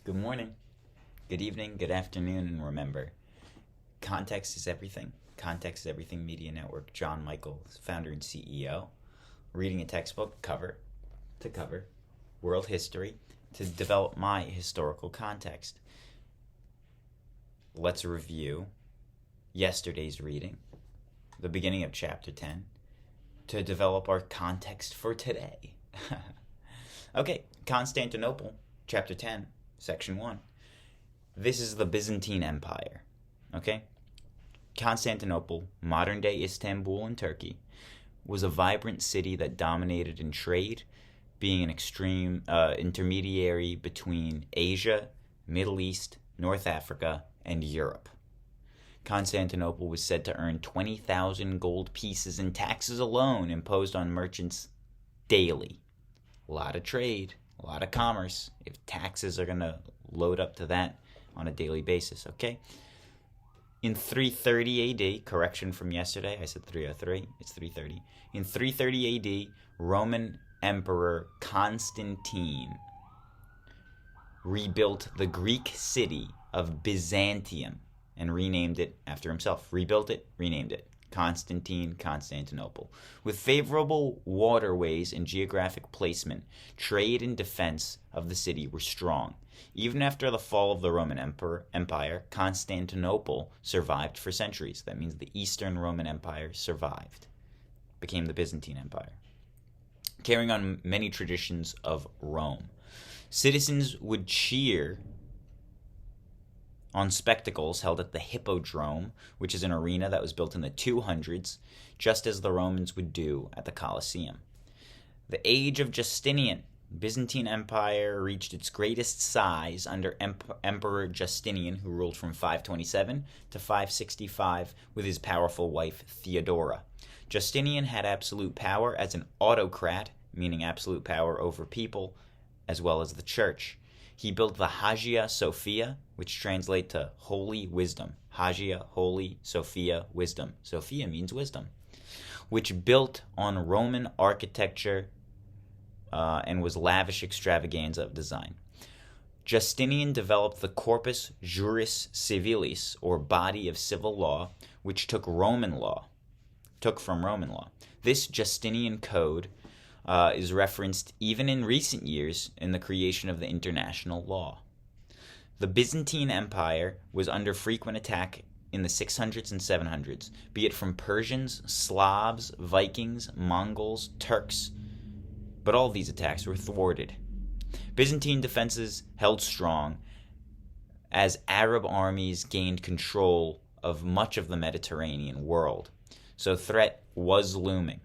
Good morning, good evening, good afternoon, and remember, context is everything. Context is Everything Media Network. John Michael, founder and CEO, reading a textbook cover to cover, world history, to develop my historical context. Let's review yesterday's reading, the beginning of chapter 10, to develop our context for today. Okay, Constantinople, chapter 10. Section 1. This is the Byzantine Empire. Okay? Constantinople, modern-day Istanbul in Turkey, was a vibrant city that dominated in trade, being an extreme intermediary between Asia, Middle East, North Africa, and Europe. Constantinople was said to earn 20,000 gold pieces in taxes alone imposed on merchants daily. A lot of trade. A lot of commerce if taxes are going to load up to that on a daily basis, okay? In 330 AD, correction from yesterday, I said 303, it's 330. In 330 AD, Roman Emperor Constantine rebuilt the Greek city of Byzantium and renamed it after himself. Rebuilt it, renamed it. Constantinople. With favorable waterways and geographic placement, trade and defense of the city were strong. Even after the fall of the Roman Empire, Constantinople survived for centuries. That means the Eastern Roman Empire survived, became the Byzantine Empire, carrying on many traditions of Rome. Citizens would cheer on spectacles held at the Hippodrome, which is an arena that was built in the 200s, just as the Romans would do at the Colosseum. The age of Justinian. Byzantine Empire reached its greatest size under Emperor Justinian, who ruled from 527 to 565 with his powerful wife Theodora. Justinian had absolute power as an autocrat, meaning absolute power over people, as well as the church. He built the Hagia Sophia, which translates to holy wisdom. Hagia, holy, Sophia, wisdom. Sophia means wisdom. Which built on Roman architecture and was lavish extravaganza of design. Justinian developed the Corpus Juris Civilis, or body of civil law, which took from Roman law. This Justinian code is referenced even in recent years in the creation of the international law. The Byzantine Empire was under frequent attack in the 600s and 700s, be it from Persians, Slavs, Vikings, Mongols, Turks, but all of these attacks were thwarted. Byzantine defenses held strong as Arab armies gained control of much of the Mediterranean world, so threat was looming.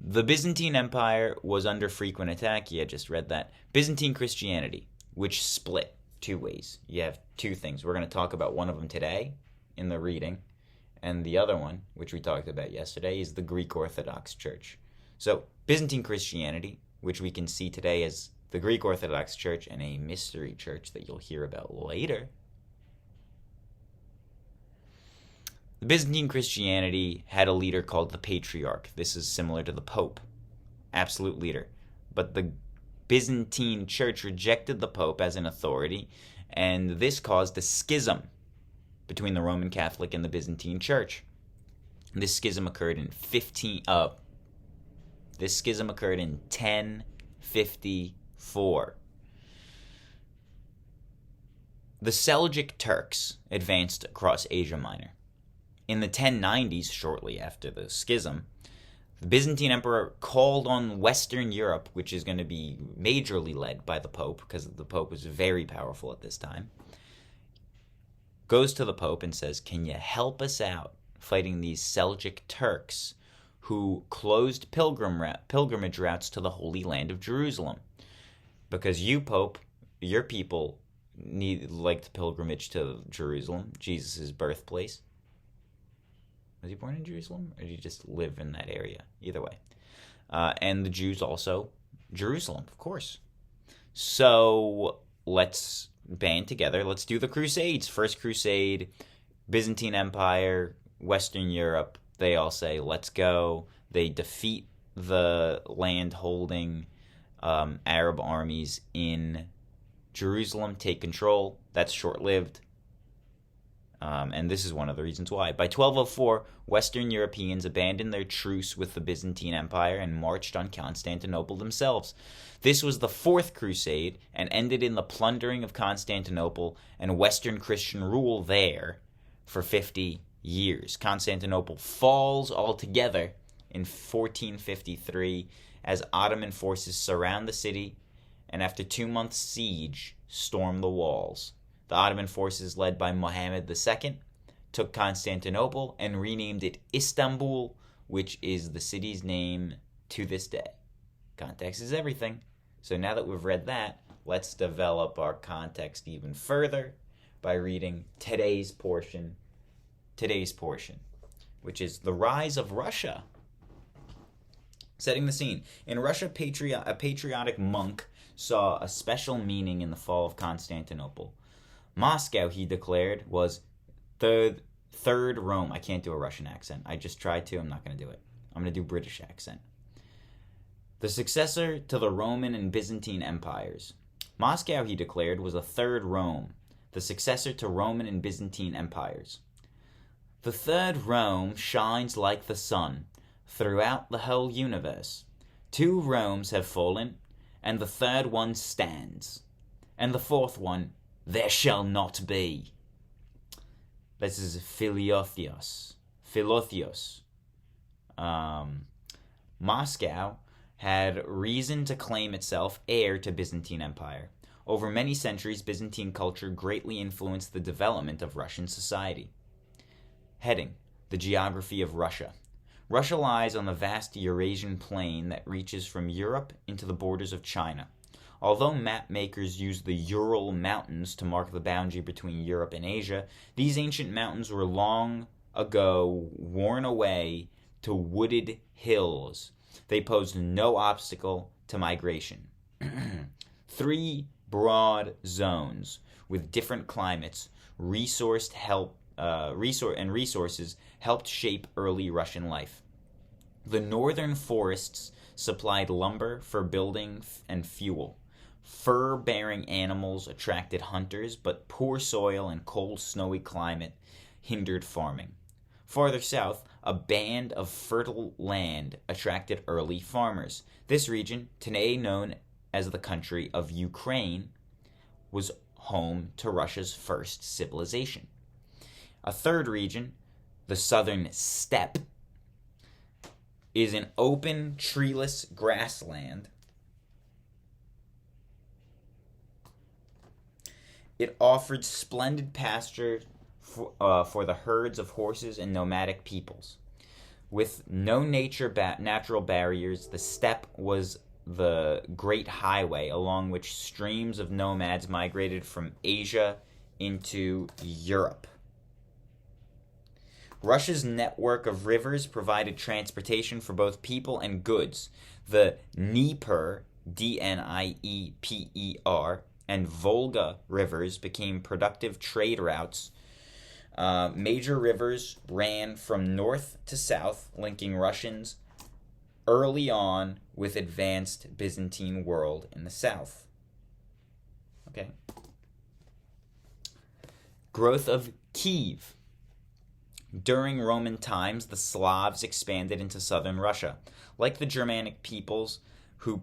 The Byzantine Empire was under frequent attack. Yeah, just read that. Byzantine Christianity, which split two ways. You have two things. We're going to talk about one of them today in the reading, and the other one, which we talked about yesterday, is the Greek Orthodox Church. So, Byzantine Christianity, which we can see today as the Greek Orthodox Church and a mystery church that you'll hear about later. The Byzantine Christianity had a leader called the Patriarch. This is similar to the Pope, absolute leader. But the Byzantine Church rejected the Pope as an authority, and this caused a schism between the Roman Catholic and the Byzantine Church. This schism occurred in 1054. The Seljuk Turks advanced across Asia Minor. In the 1090s, shortly after the schism, the Byzantine Emperor called on Western Europe, which is going to be majorly led by the Pope, because the Pope was very powerful at this time, goes to the Pope and says, "Can you help us out fighting these Seljuk Turks who closed pilgrimage routes to the Holy Land of Jerusalem? Because you, Pope, your people liked pilgrimage to Jerusalem, Jesus' birthplace." Was he born in Jerusalem, or did he just live in that area? Either way. And the Jews also, Jerusalem, of course. So let's band together. Let's do the Crusades. First Crusade, Byzantine Empire, Western Europe. They all say, let's go. They defeat the land-holding Arab armies in Jerusalem take control. That's short-lived. And this is one of the reasons why. By 1204, Western Europeans abandoned their truce with the Byzantine Empire and marched on Constantinople themselves. This was the Fourth Crusade and ended in the plundering of Constantinople and Western Christian rule there for 50 years. Constantinople falls altogether in 1453 as Ottoman forces surround the city and after 2 months' siege storm the walls. The Ottoman forces led by Muhammad II took Constantinople and renamed it Istanbul, which is the city's name to this day. Context is everything. So now that we've read that, let's develop our context even further by reading today's portion, which is the rise of Russia. Setting the scene. In Russia, a patriotic monk saw a special meaning in the fall of Constantinople. Moscow, he declared, was third Rome. I can't do a Russian accent. I just tried to. I'm not going to do it. I'm going to do British accent. The successor to the Roman and Byzantine empires. Moscow, he declared, was a third Rome, the successor to Roman and Byzantine empires. The third Rome shines like the sun throughout the whole universe. 2 Romes have fallen, and the third one stands, and the fourth one there shall not be. This is Philotheos. Moscow had reason to claim itself heir to Byzantine Empire. Over many centuries, Byzantine culture greatly influenced the development of Russian society. Heading: The geography of Russia. Russia lies on the vast Eurasian plain that reaches from Europe into the borders of China. Although map makers used the Ural Mountains to mark the boundary between Europe and Asia, these ancient mountains were long ago worn away to wooded hills. They posed no obstacle to migration. 3 broad zones with different climates, resources helped shape early Russian life. The northern forests supplied lumber for building and fuel. Fur-bearing animals attracted hunters, but poor soil and cold, snowy climate hindered farming. Farther south, a band of fertile land attracted early farmers. This region, today known as the country of Ukraine, was home to Russia's first civilization. A third region, the southern steppe, is an open, treeless grassland. It offered splendid pasture for the herds of horses and nomadic peoples. With no natural barriers, the steppe was the great highway along which streams of nomads migrated from Asia into Europe. Russia's network of rivers provided transportation for both people and goods. The Dnieper, Dnieper, and Volga rivers became productive trade routes. Major rivers ran from north to south, linking Russians early on with advanced Byzantine world in the south. Okay. Growth of Kiev. During Roman times, the Slavs expanded into southern Russia. Like the Germanic peoples who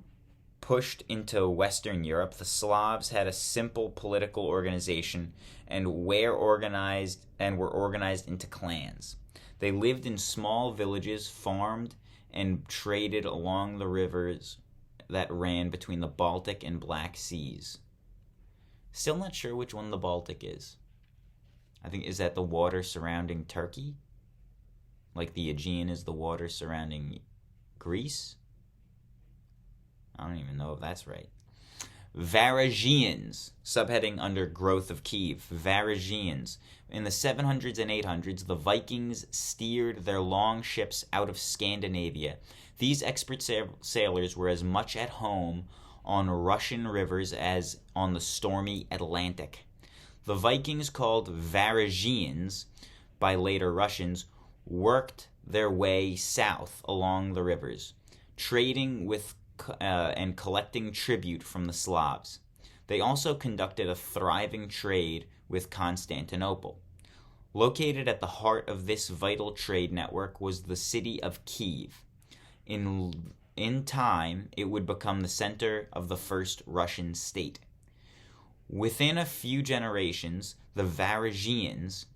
pushed into Western Europe, the Slavs had a simple political organization and were organized into clans. They lived in small villages, farmed, and traded along the rivers that ran between the Baltic and Black Seas. Still not sure which one the Baltic is. I think, is that the water surrounding Turkey? Like the Aegean is the water surrounding Greece? I don't even know if that's right. Varangians, subheading under Growth of Kiev. Varangians. In the 700s and 800s, the Vikings steered their long ships out of Scandinavia. These expert sailors were as much at home on Russian rivers as on the stormy Atlantic. The Vikings, called Varangians by later Russians, worked their way south along the rivers, trading with and collecting tribute from the Slavs. They also conducted a thriving trade with Constantinople. Located at the heart of this vital trade network was the city of Kiev. In time, it would become the center of the first Russian state. Within a few generations, the Varangians,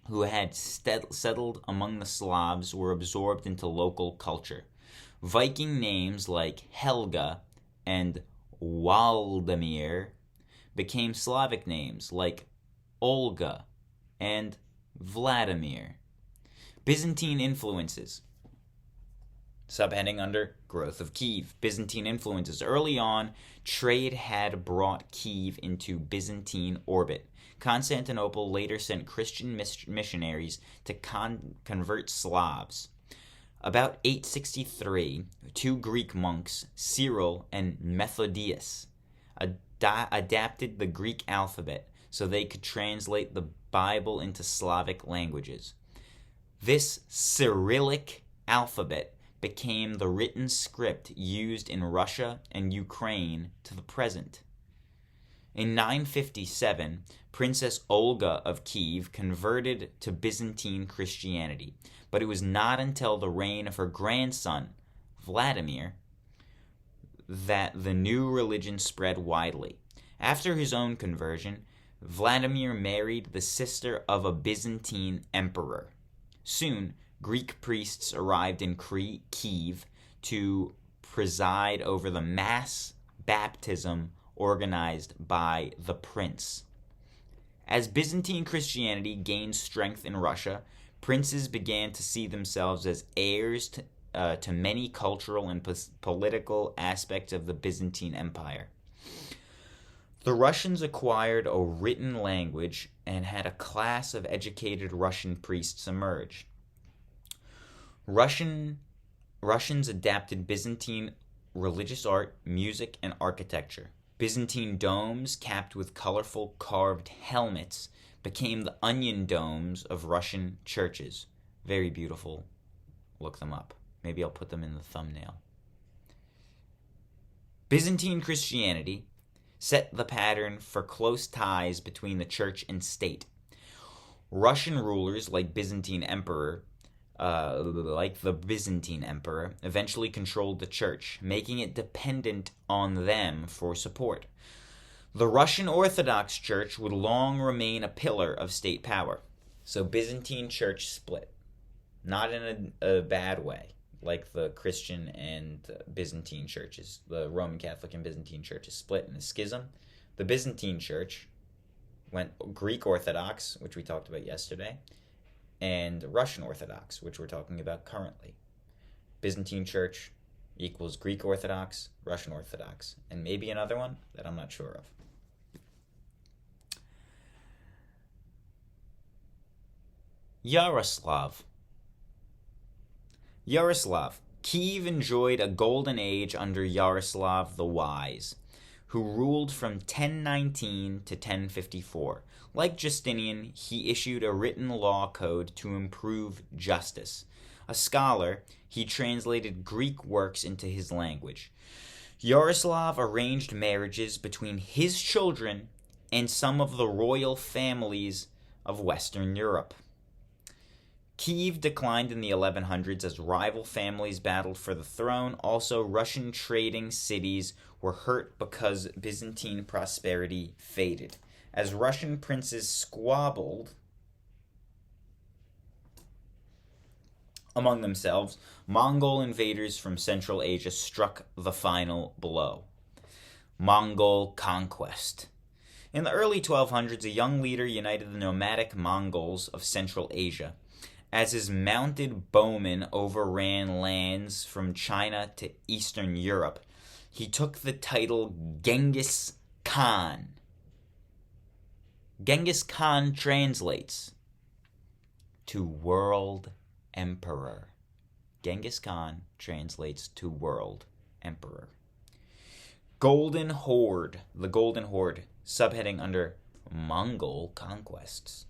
who had settled among the Slavs, were absorbed into local culture. Viking names like Helga and Waldemar became Slavic names like Olga and Vladimir. Byzantine influences. Subheading under Growth of Kiev. Byzantine influences. Early on, trade had brought Kiev into Byzantine orbit. Constantinople later sent Christian missionaries to convert Slavs. About 863, two Greek monks, Cyril and Methodius, adapted the Greek alphabet so they could translate the Bible into Slavic languages. This Cyrillic alphabet became the written script used in Russia and Ukraine to the present. In 957, Princess Olga of Kiev converted to Byzantine Christianity, but it was not until the reign of her grandson, Vladimir, that the new religion spread widely. After his own conversion, Vladimir married the sister of a Byzantine emperor. Soon, Greek priests arrived in Kiev to preside over the mass baptism organized by the prince. As Byzantine Christianity gained strength in Russia, princes began to see themselves as heirs to many cultural and political aspects of the Byzantine Empire. The Russians acquired a written language and had a class of educated Russian priests emerge. Russians adapted Byzantine religious art, music, and architecture. Byzantine domes, capped with colorful carved helmets, became the onion domes of Russian churches. Very beautiful. Look them up. Maybe I'll put them in the thumbnail. Byzantine Christianity set the pattern for close ties between the church and state. Russian rulers, like the Byzantine Emperor, eventually controlled the church, making it dependent on them for support. The Russian Orthodox Church would long remain a pillar of state power. So Byzantine Church split. Not in a bad way, like the Christian and Byzantine churches. The Roman Catholic and Byzantine churches split in a schism. The Byzantine Church went Greek Orthodox, which we talked about yesterday, and Russian Orthodox, which we're talking about currently. Byzantine Church equals Greek Orthodox, Russian Orthodox, and maybe another one that I'm not sure of. Yaroslav. Kiev enjoyed a golden age under Yaroslav the Wise, who ruled from 1019 to 1054. Like Justinian, he issued a written law code to improve justice. A scholar, he translated Greek works into his language. Yaroslav arranged marriages between his children and some of the royal families of Western Europe. Kiev declined in the 1100s as rival families battled for the throne. Also, Russian trading cities were hurt because Byzantine prosperity faded. As Russian princes squabbled among themselves, Mongol invaders from Central Asia struck the final blow. Mongol conquest. In the early 1200s, a young leader united the nomadic Mongols of Central Asia. As his mounted bowmen overran lands from China to Eastern Europe, he took the title Genghis Khan. Genghis Khan translates to World Emperor. Genghis Khan translates to World Emperor. Golden Horde. The Golden Horde, subheading under Mongol conquests.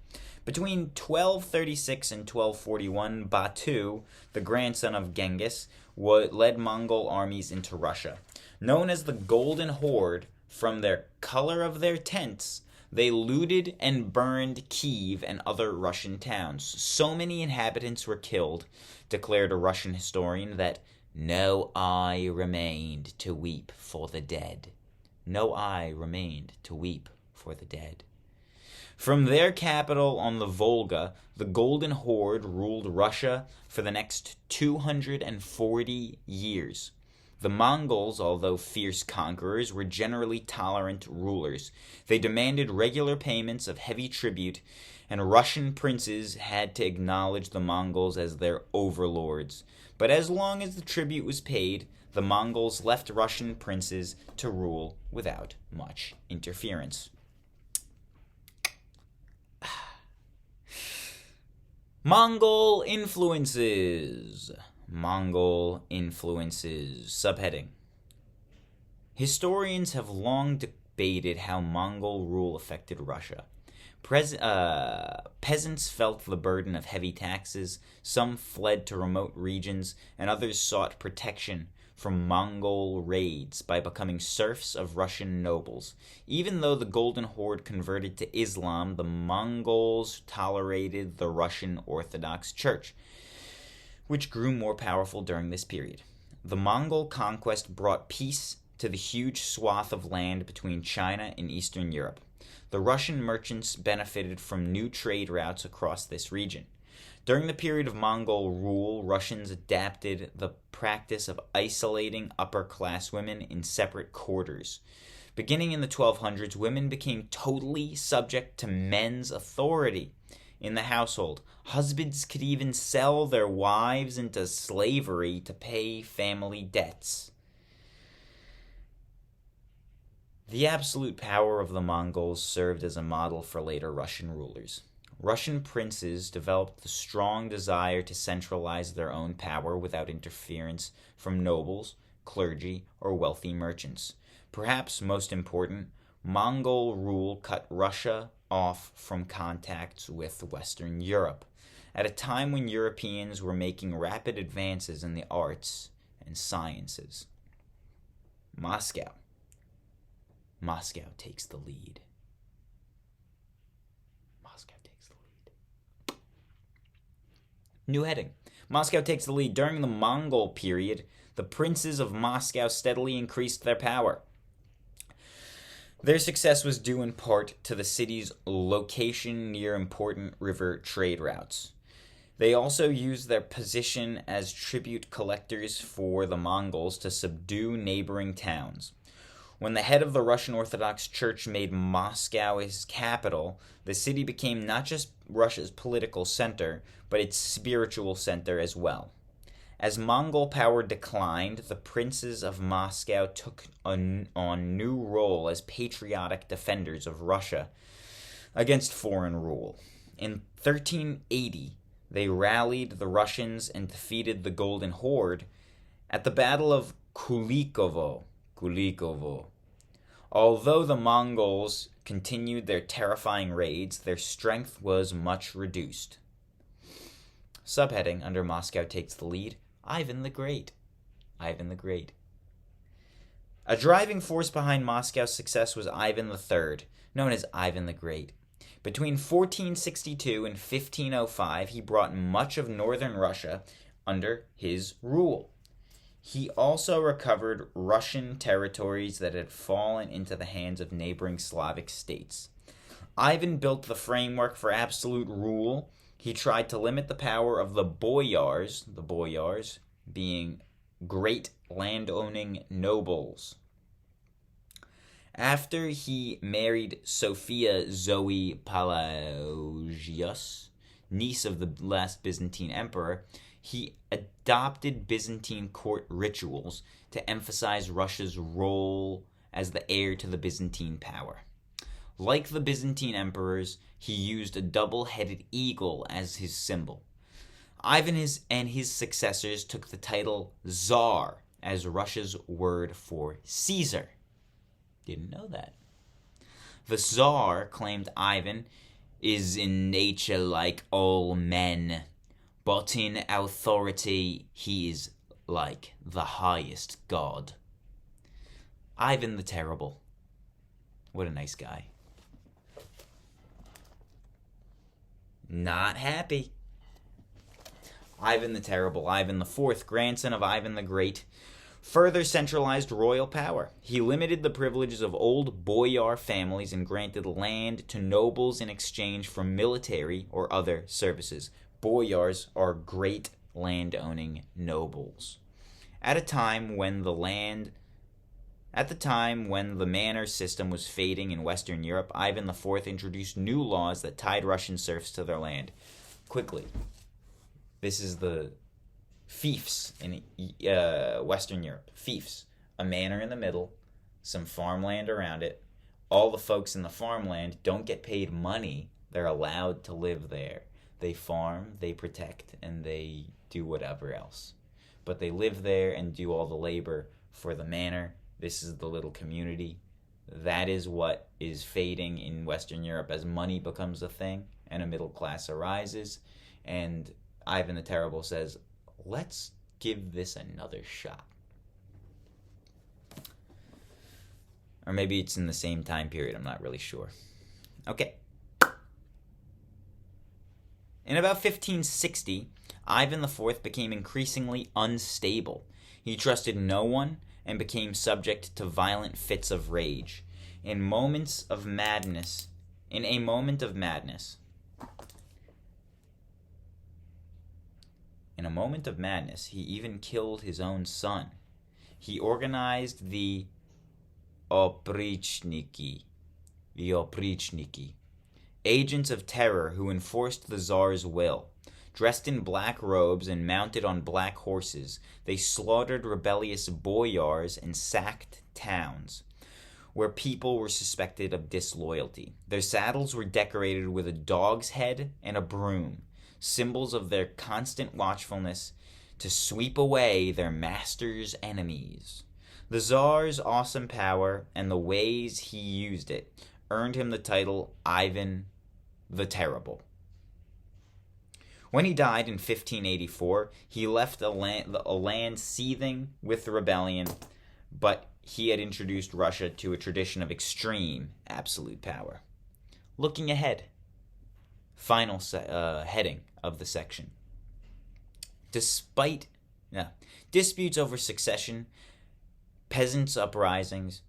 Between 1236 and 1241, Batu, the grandson of Genghis, led Mongol armies into Russia. Known as the Golden Horde, From their color of their tents, they looted and burned Kiev and other Russian towns. So many inhabitants were killed, declared a Russian historian, that no eye remained to weep for the dead. No eye remained to weep for the dead. From their capital on the Volga, the Golden Horde ruled Russia for the next 240 years. The Mongols, although fierce conquerors, were generally tolerant rulers. They demanded regular payments of heavy tribute, and Russian princes had to acknowledge the Mongols as their overlords. But as long as the tribute was paid, the Mongols left Russian princes to rule without much interference. Mongol influences. Subheading. Historians have long debated how Mongol rule affected Russia. Peasants felt the burden of heavy taxes, some fled to remote regions, and others sought protection from Mongol raids by becoming serfs of Russian nobles. Even though the Golden Horde converted to Islam, the Mongols tolerated the Russian Orthodox Church, which grew more powerful during this period. The Mongol conquest brought peace to the huge swath of land between China and Eastern Europe. The Russian merchants benefited from new trade routes across this region. During the period of Mongol rule, Russians adapted the practice of isolating upper-class women in separate quarters. Beginning in the 1200s, women became totally subject to men's authority in the household. Husbands could even sell their wives into slavery to pay family debts. The absolute power of the Mongols served as a model for later Russian rulers. Russian princes developed the strong desire to centralize their own power without interference from nobles, clergy, or wealthy merchants. Perhaps most important, Mongol rule cut Russia off from contacts with Western Europe, at a time when Europeans were making rapid advances in the arts and sciences. Moscow takes the lead. New heading. Moscow takes the lead. During the Mongol period, the princes of Moscow steadily increased their power. Their success was due in part to the city's location near important river trade routes. They also used their position as tribute collectors for the Mongols to subdue neighboring towns. When the head of the Russian Orthodox Church made Moscow his capital, the city became not just Russia's political center, but its spiritual center as well. As Mongol power declined, the princes of Moscow took on new role as patriotic defenders of Russia against foreign rule. In 1380, they rallied the Russians and defeated the Golden Horde at the Battle of Kulikovo. Although the Mongols continued their terrifying raids, their strength was much reduced. Subheading under Moscow takes the lead, Ivan the Great. A driving force behind Moscow's success was Ivan III, known as Ivan the Great. Between 1462 and 1505, he brought much of northern Russia under his rule. He also recovered Russian territories that had fallen into the hands of neighboring Slavic states. Ivan built the framework for absolute rule. He tried to limit the power of the boyars being great landowning nobles. After he married Sophia Zoe Pelagius, niece of the last Byzantine emperor, he adopted Byzantine court rituals to emphasize Russia's role as the heir to the Byzantine power. Like the Byzantine emperors, he used a double-headed eagle as his symbol. Ivan and his successors took the title Tsar as Russia's word for Caesar. Didn't know that. The Tsar claimed Ivan is in nature like all men, but in authority he is like the highest god. Ivan the Terrible. What a nice guy. Not happy. Ivan the Terrible, Ivan IV, grandson of Ivan the Great, further centralized royal power. He limited the privileges of old boyar families and granted land to nobles in exchange for military or other services. Boyars are great land-owning nobles. At the time when the manor system was fading in Western Europe, Ivan IV introduced new laws that tied Russian serfs to their land. Quickly, this is the fiefs in Western Europe. Fiefs, a manor in the middle, some farmland around it. All the folks in the farmland don't get paid money. They're allowed to live there. They farm, they protect, and they do whatever else. But they live there and do all the labor for the manor. This is the little community. That is what is fading in Western Europe as money becomes a thing and a middle class arises. And Ivan the Terrible says, let's give this another shot. Or maybe it's in the same time period. I'm not really sure. Okay. In about 1560, Ivan IV became increasingly unstable. He trusted no one and became subject to violent fits of rage. In a moment of madness, he even killed his own son. He organized the oprichniki, agents of terror who enforced the Tsar's will. Dressed in black robes and mounted on black horses, they slaughtered rebellious boyars and sacked towns where people were suspected of disloyalty. Their saddles were decorated with a dog's head and a broom, symbols of their constant watchfulness to sweep away their master's enemies. The Tsar's awesome power and the ways he used it earned him the title Ivan the Terrible. When he died in 1584, he left a land seething with rebellion, but he had introduced Russia to a tradition of extreme absolute power. Looking ahead, final heading of the section. Despite disputes over succession, peasants' uprisings,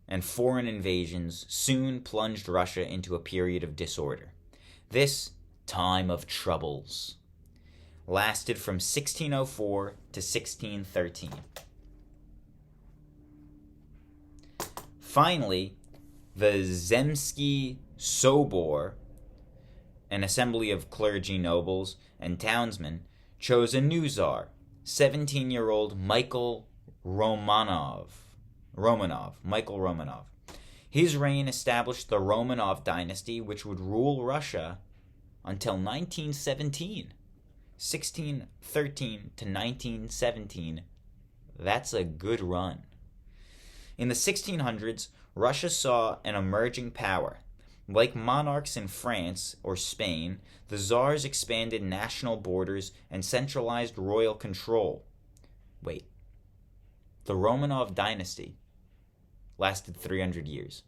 and foreign invasions soon plunged Russia into a period of disorder. This time of troubles lasted from 1604 to 1613. Finally, the Zemsky Sobor, an assembly of clergy, nobles, and townsmen, chose a new Tsar, 17-year-old Michael Romanov. His reign established the Romanov dynasty, which would rule Russia until 1917. 1613 to 1917. That's a good run. In the 1600s, Russia saw an emerging power. Like monarchs in France or Spain, the Tsars expanded national borders and centralized royal control. Wait. The Romanov dynasty lasted 300 years.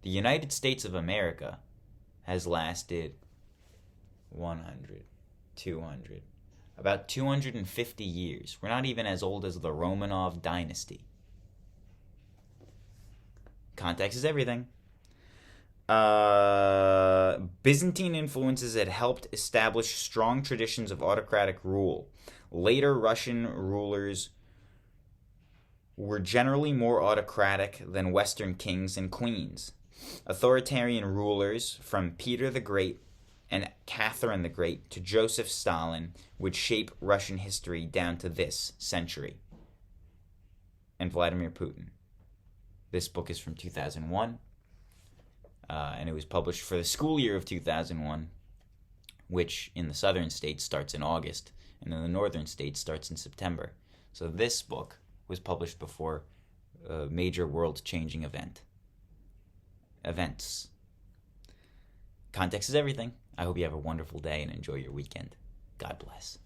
The United States of America has lasted 100, 200, about 250 years. We're not even as old as the Romanov dynasty. Context is everything. Byzantine influences had helped establish strong traditions of autocratic rule. Later Russian rulers were generally more autocratic than Western kings and queens. Authoritarian rulers from Peter the Great and Catherine the Great to Joseph Stalin would shape Russian history down to this century. And Vladimir Putin. This book is from 2001, and it was published for the school year of 2001, which in the southern states starts in August, and in the northern states starts in September. So this book was published before a major world-changing events. Context is everything. I hope you have a wonderful day and enjoy your weekend. God bless.